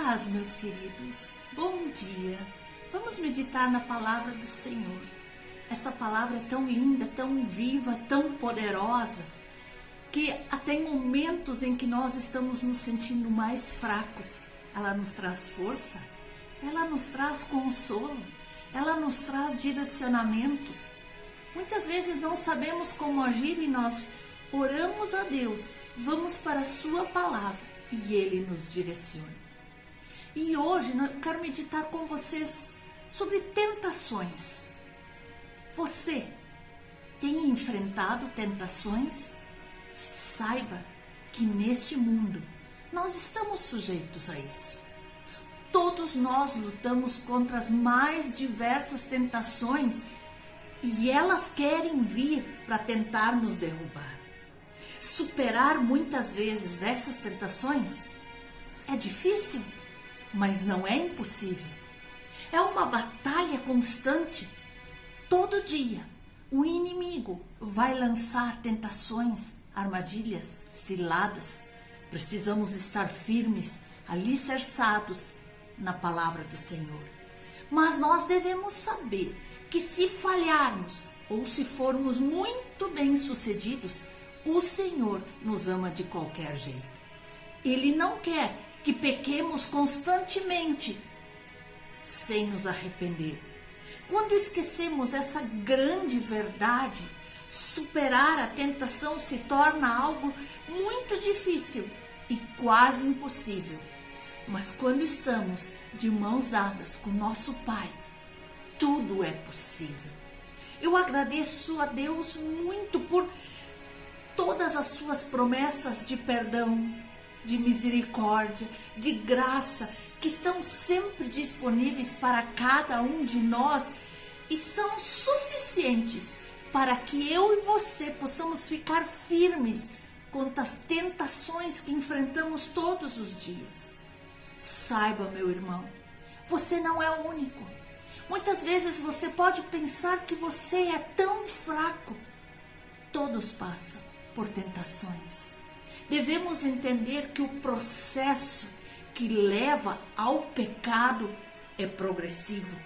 paz, meus queridos. Bom dia. Vamos meditar na palavra do Senhor. Essa palavra é tão linda, tão viva, tão poderosa, que até em momentos em que nós estamos nos sentindo mais fracos, ela nos traz força, ela nos traz consolo, ela nos traz direcionamentos. Muitas vezes não sabemos como agir e nós oramos a Deus, vamos para a sua palavra e Ele nos direciona. E hoje eu quero meditar com vocês sobre tentações. Você tem enfrentado tentações? Saiba que neste mundo nós estamos sujeitos a isso. Todos nós lutamos contra as mais diversas tentações e elas querem vir para tentar nos derrubar. Superar muitas vezes essas tentações é difícil, mas não é impossível. É uma batalha constante. Todo dia o inimigo vai lançar tentações, armadilhas, ciladas. Precisamos estar firmes, alicerçados na palavra do Senhor. Mas nós devemos saber que se falharmos ou se formos muito bem-sucedidos, o Senhor nos ama de qualquer jeito. Ele não quer que pequemos constantemente sem nos arrepender. Quando esquecemos essa grande verdade, superar a tentação se torna algo muito difícil e quase impossível. Mas quando estamos de mãos dadas com nosso Pai, tudo é possível. Eu agradeço a Deus muito por todas as suas promessas de perdão, de misericórdia, de graça, que estão sempre disponíveis para cada um de nós e são suficientes para que eu e você possamos ficar firmes contra as tentações que enfrentamos todos os dias. Saiba, meu irmão, você não é o único. Muitas vezes você pode pensar que você é tão fraco. Todos passam por tentações. Devemos entender que o processo que leva ao pecado é progressivo.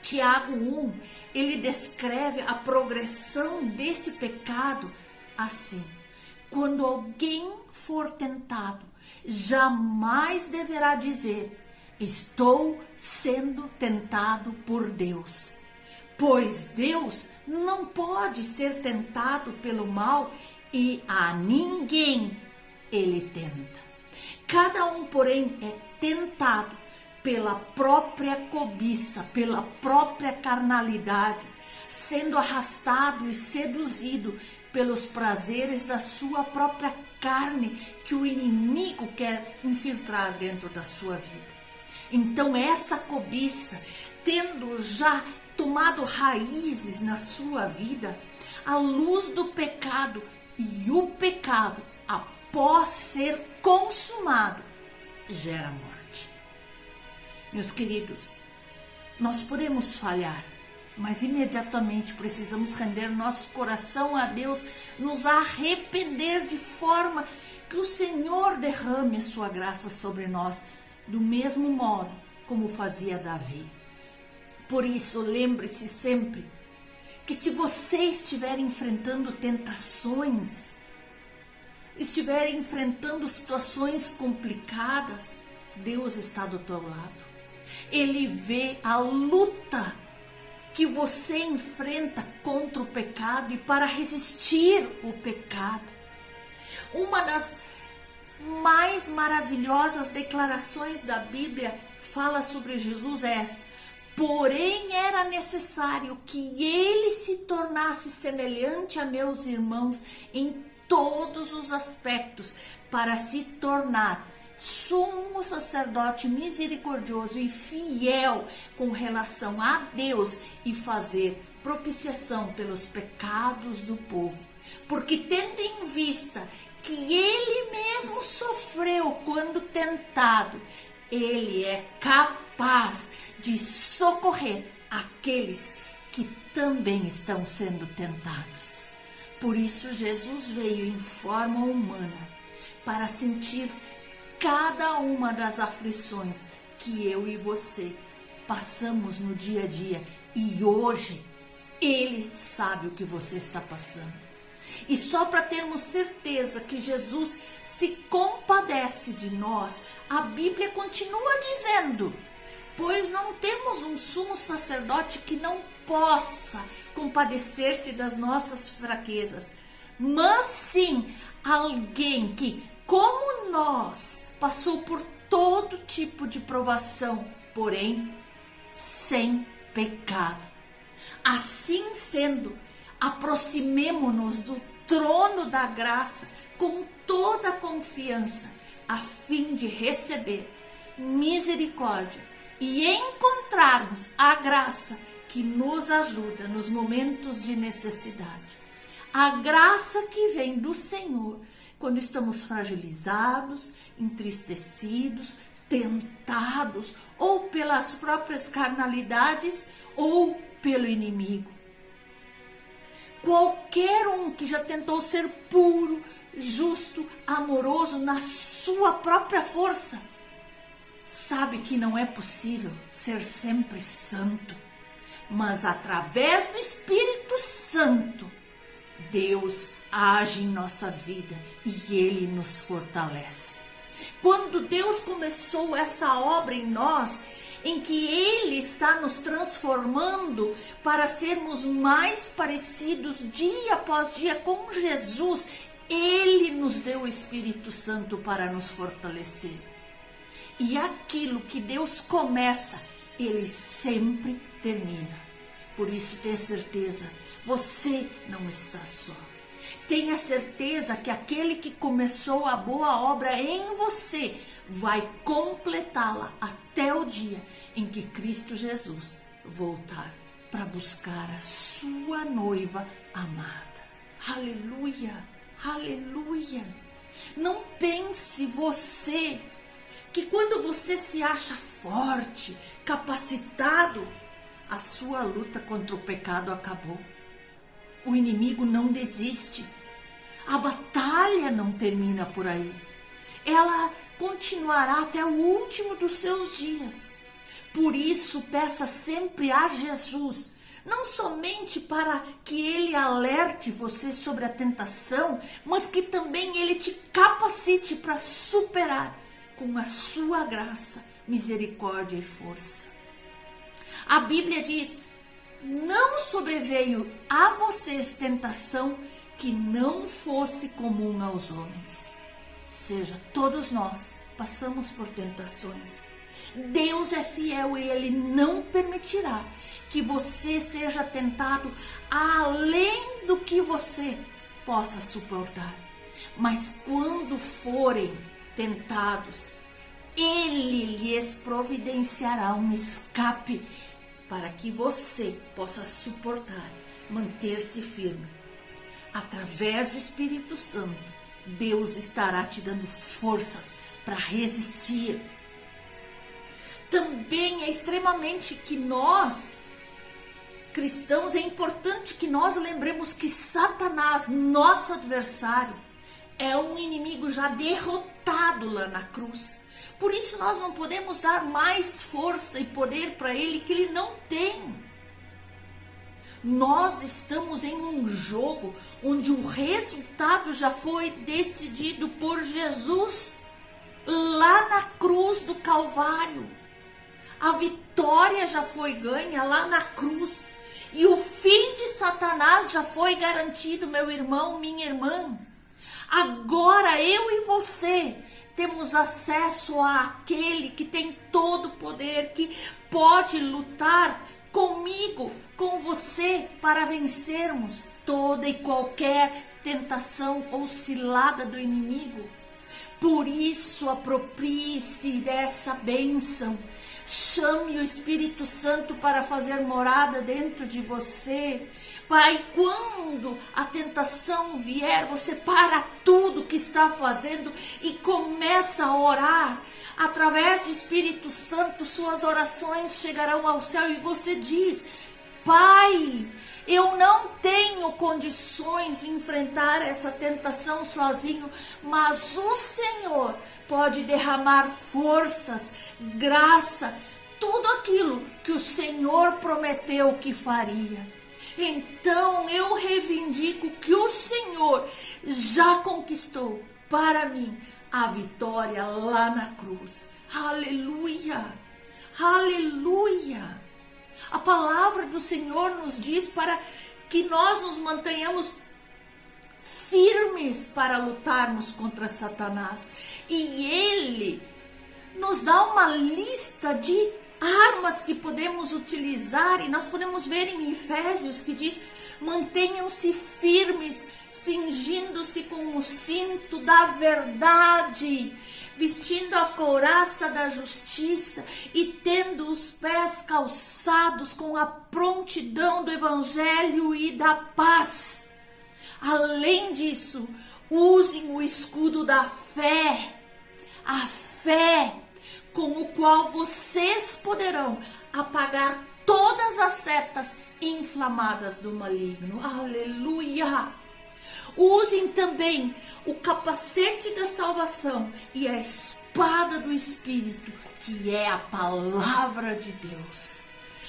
Tiago 1, ele descreve a progressão desse pecado assim: quando alguém for tentado, jamais deverá dizer: estou sendo tentado por Deus. Pois Deus não pode ser tentado pelo mal e a ninguém ele tenta. Cada um, porém, é tentado pela própria cobiça, pela própria carnalidade, sendo arrastado e seduzido pelos prazeres da sua própria carne que o inimigo quer infiltrar dentro da sua vida. Então essa cobiça, tendo já tomado raízes na sua vida, a luz do pecado e o pecado, após ser consumado, gera morte. Meus queridos, nós podemos falhar, mas imediatamente precisamos render nosso coração a Deus, nos arrepender de forma que o Senhor derrame a sua graça sobre nós, do mesmo modo como fazia Davi. Por isso, lembre-se sempre que se você estiver enfrentando tentações, estiver enfrentando situações complicadas, Deus está do teu lado. Ele vê a luta que você enfrenta contra o pecado e para resistir o pecado. Uma das mais maravilhosas declarações da Bíblia fala sobre Jesus é esta: porém era necessário que ele se tornasse semelhante a meus irmãos em todos os aspectos, para se tornar sumo sacerdote misericordioso e fiel com relação a Deus e fazer propiciação pelos pecados do povo. Porque tendo em vista que ele mesmo sofreu quando tentado, ele é capaz de socorrer aqueles que também estão sendo tentados. Por isso Jesus veio em forma humana para sentir cada uma das aflições que eu e você passamos no dia a dia. E hoje, Ele sabe o que você está passando. E só para termos certeza que Jesus se compadece de nós, a Bíblia continua dizendo: pois não temos um sumo sacerdote que não possa compadecer-se das nossas fraquezas, mas sim alguém que, como nós, passou por todo tipo de provação, porém sem pecado. Assim sendo, aproximemo-nos do trono da graça com toda a confiança, a fim de receber misericórdia e encontrarmos a graça que nos ajuda nos momentos de necessidade. A graça que vem do Senhor quando estamos fragilizados, entristecidos, tentados, ou pelas próprias carnalidades, ou pelo inimigo. Qualquer um que já tentou ser puro, justo, amoroso na sua própria força, sabe que não é possível ser sempre santo, mas através do Espírito Santo, Deus age em nossa vida e Ele nos fortalece. Quando Deus começou essa obra em nós, em que Ele está nos transformando para sermos mais parecidos dia após dia com Jesus, Ele nos deu o Espírito Santo para nos fortalecer. E aquilo que Deus começa, Ele sempre termina. Por isso, tenha certeza, você não está só. Tenha certeza que aquele que começou a boa obra em você vai completá-la até o dia em que Cristo Jesus voltar para buscar a sua noiva amada. Aleluia, aleluia. Não pense você que quando você se acha forte, capacitado, a sua luta contra o pecado acabou. O inimigo não desiste. A batalha não termina por aí. Ela continuará até o último dos seus dias. Por isso, peça sempre a Jesus, não somente para que Ele alerte você sobre a tentação, mas que também Ele te capacite para superar com a sua graça, misericórdia e força. A Bíblia diz: não sobreveio a vocês tentação que não fosse comum aos homens. Ou seja, todos nós passamos por tentações. Deus é fiel e Ele não permitirá que você seja tentado além do que você possa suportar. Mas quando forem tentados, Ele lhes providenciará um escape para que você possa suportar, manter-se firme. Através do Espírito Santo, Deus estará te dando forças para resistir. Também é extremamente que nós, cristãos, é importante que nós lembremos que Satanás, nosso adversário, é um inimigo já derrotado lá na cruz. Por isso nós não podemos dar mais força e poder para ele que ele não tem. Nós estamos em um jogo onde o resultado já foi decidido por Jesus lá na cruz do Calvário. A vitória já foi ganha lá na cruz. E o fim de Satanás já foi garantido, meu irmão, minha irmã. Agora eu e você temos acesso àquele que tem todo o poder, que pode lutar comigo, com você, para vencermos toda e qualquer tentação ou cilada do inimigo. Por isso, aproprie-se dessa bênção. Chame o Espírito Santo para fazer morada dentro de você. Pai, quando a tentação vier, você para tudo que está fazendo e começa a orar. Através do Espírito Santo, suas orações chegarão ao céu e você diz: Pai, Eu não tenho condições de enfrentar essa tentação sozinho, mas o Senhor pode derramar forças, graça, tudo aquilo que o Senhor prometeu que faria. Então eu reivindico que o Senhor já conquistou para mim a vitória lá na cruz. Aleluia! Aleluia! A palavra do Senhor nos diz para que nós nos mantenhamos firmes para lutarmos contra Satanás. E Ele nos dá uma lista de armas que podemos utilizar, e nós podemos ver em Efésios que diz: mantenham-se firmes, cingindo-se com o cinto da verdade, vestindo a couraça da justiça e tendo os pés calçados com a prontidão do evangelho e da paz. Além disso, usem o escudo da fé, a fé com o qual vocês poderão apagar todas as setas inflamadas do maligno. Aleluia! Usem também o capacete da salvação e a espada do Espírito, que é a palavra de Deus.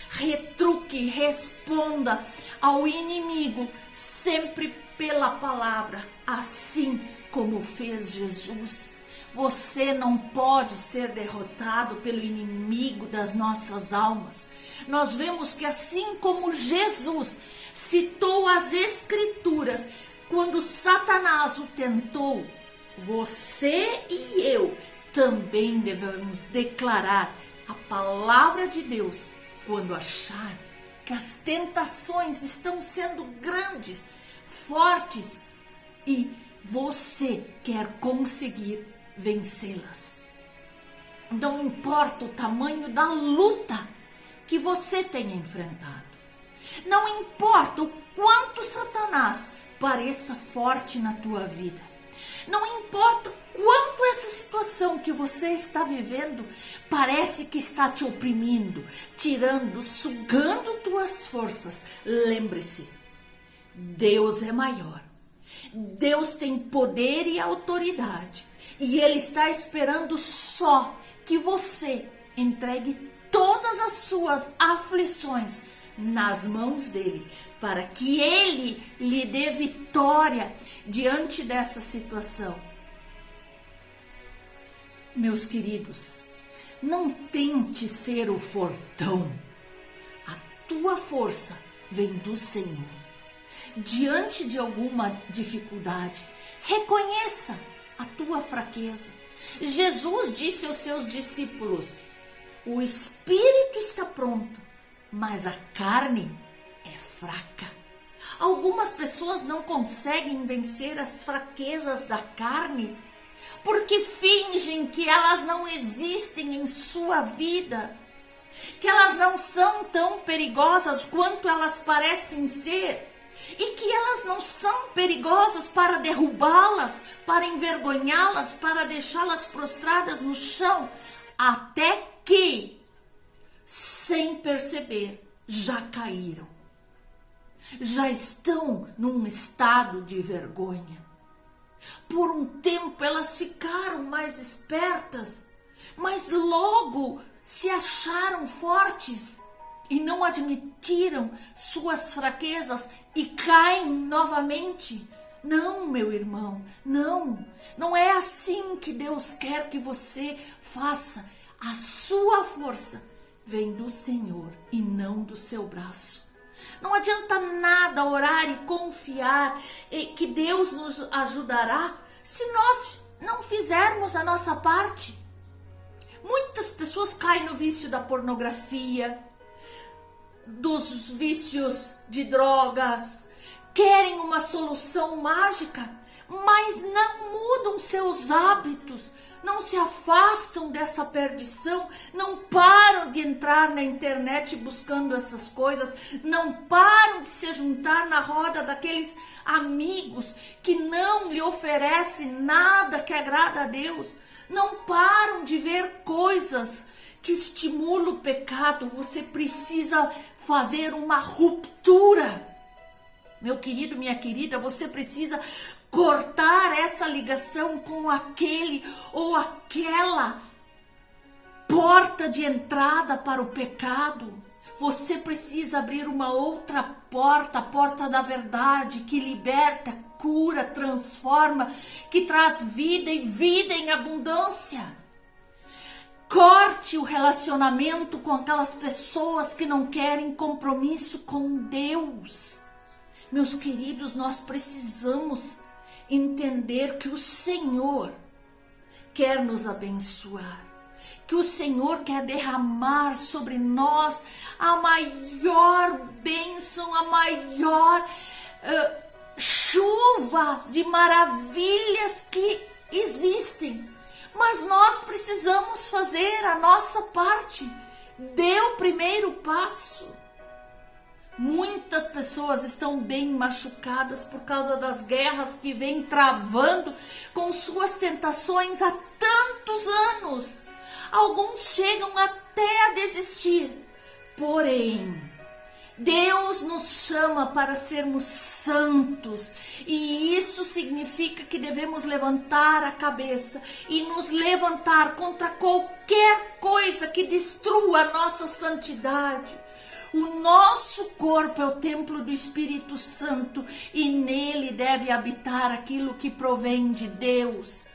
Retruque, responda ao inimigo sempre pela palavra, assim como fez Jesus. Você não pode ser derrotado pelo inimigo das nossas almas. Nós vemos que assim como Jesus citou as Escrituras, quando Satanás o tentou, você e eu também devemos declarar a palavra de Deus quando achar que as tentações estão sendo grandes, fortes, e você quer conseguir vencê-las. Não importa o tamanho da luta que você tenha enfrentado. Não importa o quanto Satanás pareça forte na tua vida. Não importa quanto essa situação que você está vivendo parece que está te oprimindo, tirando, sugando tuas forças. Lembre-se, Deus é maior. Deus tem poder e autoridade. E Ele está esperando só que você entregue todas as suas aflições nas mãos dele, para que Ele lhe dê vitória diante dessa situação. Meus queridos, não tente ser o fortão. A tua força vem do Senhor. Diante de alguma dificuldade, reconheça a tua fraqueza. Jesus disse aos seus discípulos: o espírito está pronto, mas a carne é fraca. Algumas pessoas não conseguem vencer as fraquezas da carne porque fingem que elas não existem em sua vida, que elas não são tão perigosas quanto elas parecem ser, e que elas não são perigosas para derrubá-las, para envergonhá-las, para deixá-las prostradas no chão, até que, sem perceber, já caíram. Já estão num estado de vergonha. Por um tempo elas ficaram mais espertas, mas logo se acharam fortes e não admitiram suas fraquezas e caem novamente. Não, meu irmão, não é assim que Deus quer que você faça. A sua força vem do Senhor e não do seu braço. Não adianta nada orar e confiar que Deus nos ajudará se nós não fizermos a nossa parte. Muitas pessoas caem no vício da pornografia, dos vícios de drogas, querem uma solução mágica, mas não mudam seus hábitos, não se afastam dessa perdição, não param de entrar na internet buscando essas coisas, não param de se juntar na roda daqueles amigos que não lhe oferecem nada que agrada a Deus, não param de ver coisas que estimulam o pecado. Você precisa fazer uma ruptura. Meu querido, minha querida, você precisa cortar essa ligação com aquele ou aquela porta de entrada para o pecado. Você precisa abrir uma outra porta, a porta da verdade, que liberta, cura, transforma, que traz vida e vida em abundância. Corte o relacionamento com aquelas pessoas que não querem compromisso com Deus. Meus queridos, nós precisamos entender que o Senhor quer nos abençoar, que o Senhor quer derramar sobre nós a maior bênção, a maior chuva de maravilhas que existem. Mas nós precisamos fazer a nossa parte, dê o primeiro passo. Muitas pessoas estão bem machucadas por causa das guerras que vêm travando com suas tentações há tantos anos. Alguns chegam até a desistir. Porém, Deus nos chama para sermos santos, e isso significa que devemos levantar a cabeça e nos levantar contra qualquer coisa que destrua a nossa santidade. O nosso corpo é o templo do Espírito Santo e nele deve habitar aquilo que provém de Deus.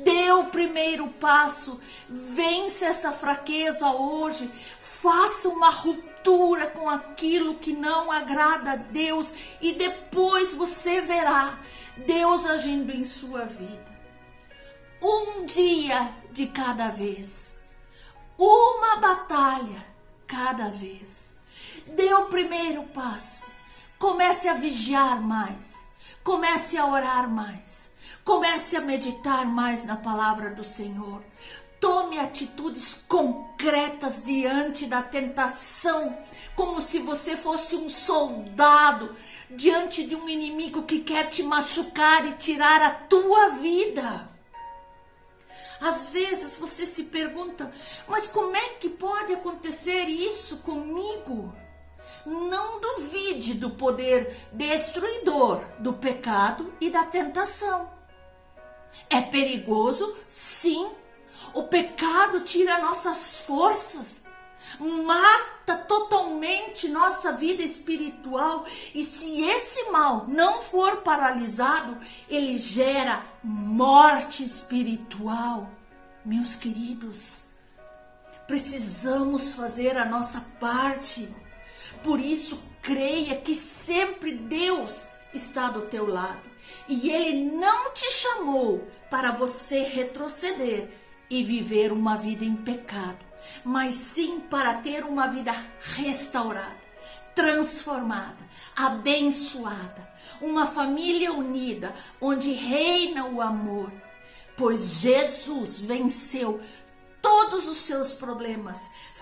Dê o primeiro passo, vence essa fraqueza hoje, faça uma ruptura com aquilo que não agrada a Deus e depois você verá Deus agindo em sua vida. Um dia de cada vez, uma batalha cada vez. Dê o primeiro passo, comece a vigiar mais, comece a orar mais. Comece a meditar mais na palavra do Senhor. Tome atitudes concretas diante da tentação, como se você fosse um soldado diante de um inimigo que quer te machucar e tirar a tua vida. Às vezes você se pergunta, mas como é que pode acontecer isso comigo? Não duvide do poder destruidor do pecado e da tentação. É perigoso? Sim. O pecado tira nossas forças, mata totalmente nossa vida espiritual. E se esse mal não for paralisado, ele gera morte espiritual. Meus queridos, precisamos fazer a nossa parte. Por isso, creia que sempre Deus está do teu lado. E Ele não te chamou para você retroceder e viver uma vida em pecado, mas sim para ter uma vida restaurada, transformada, abençoada, uma família unida, onde reina o amor, pois Jesus venceu todos os seus problemas,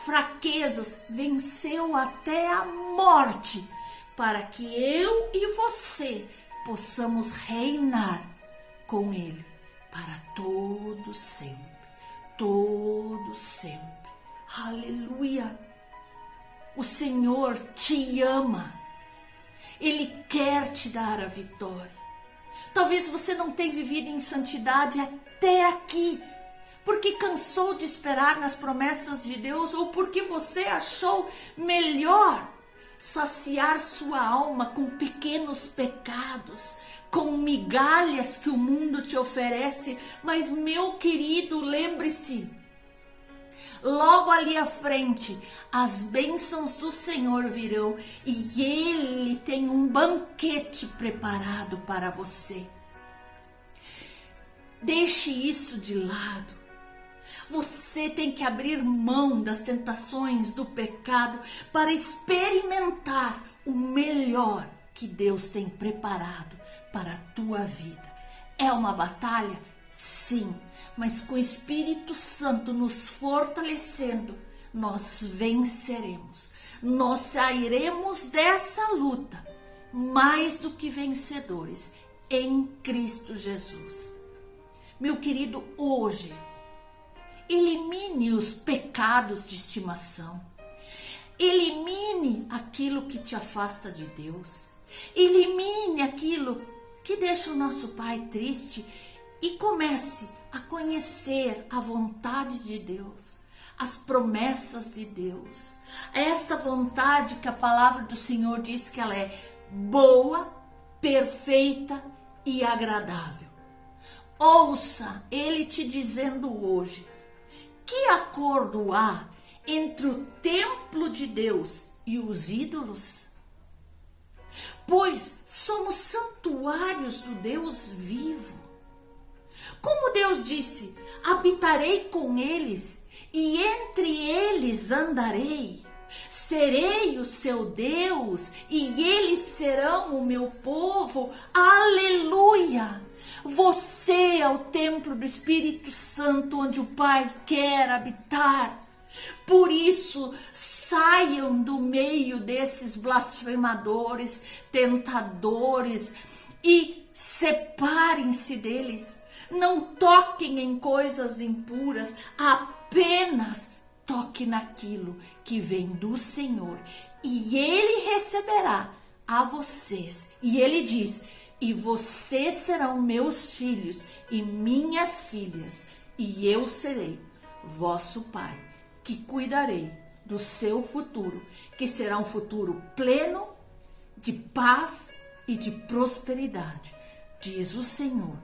fraquezas, venceu até a morte, para que eu e você possamos reinar com Ele para todo sempre, todo sempre. Aleluia! O Senhor te ama, Ele quer te dar a vitória. Talvez você não tenha vivido em santidade até aqui, porque cansou de esperar nas promessas de Deus, ou porque você achou melhor saciar sua alma com pequenos pecados, com migalhas que o mundo te oferece. Mas, meu querido, lembre-se, logo ali à frente, as bênçãos do Senhor virão e Ele tem um banquete preparado para você. Deixe isso de lado. Você tem que abrir mão das tentações do pecado para experimentar o melhor que Deus tem preparado para a tua vida. É uma batalha? Sim, mas com o Espírito Santo nos fortalecendo, nós venceremos. Nós sairemos dessa luta mais do que vencedores em Cristo Jesus. Meu querido, hoje, elimine os pecados de estimação. Elimine aquilo que te afasta de Deus. Elimine aquilo que deixa o nosso pai triste e comece a conhecer a vontade de Deus, as promessas de Deus. Essa vontade que a palavra do Senhor diz que ela é boa, perfeita e agradável. Ouça Ele te dizendo hoje: que acordo há entre o templo de Deus e os ídolos? Pois somos santuários do Deus vivo. Como Deus disse: habitarei com eles e entre eles andarei. Serei o seu Deus e eles serão o meu povo. Aleluia! Você é o templo do Espírito Santo, onde o Pai quer habitar. Por isso, saiam do meio desses blasfemadores, tentadores e separem-se deles. Não toquem em coisas impuras, apenas toque naquilo que vem do Senhor e Ele receberá a vocês. E Ele diz: e vocês serão meus filhos e minhas filhas, e eu serei vosso Pai, que cuidarei do seu futuro, que será um futuro pleno de paz e de prosperidade, diz o Senhor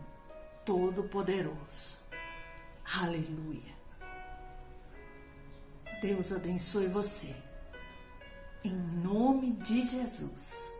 Todo-Poderoso. Aleluia. Deus abençoe você. Em nome de Jesus.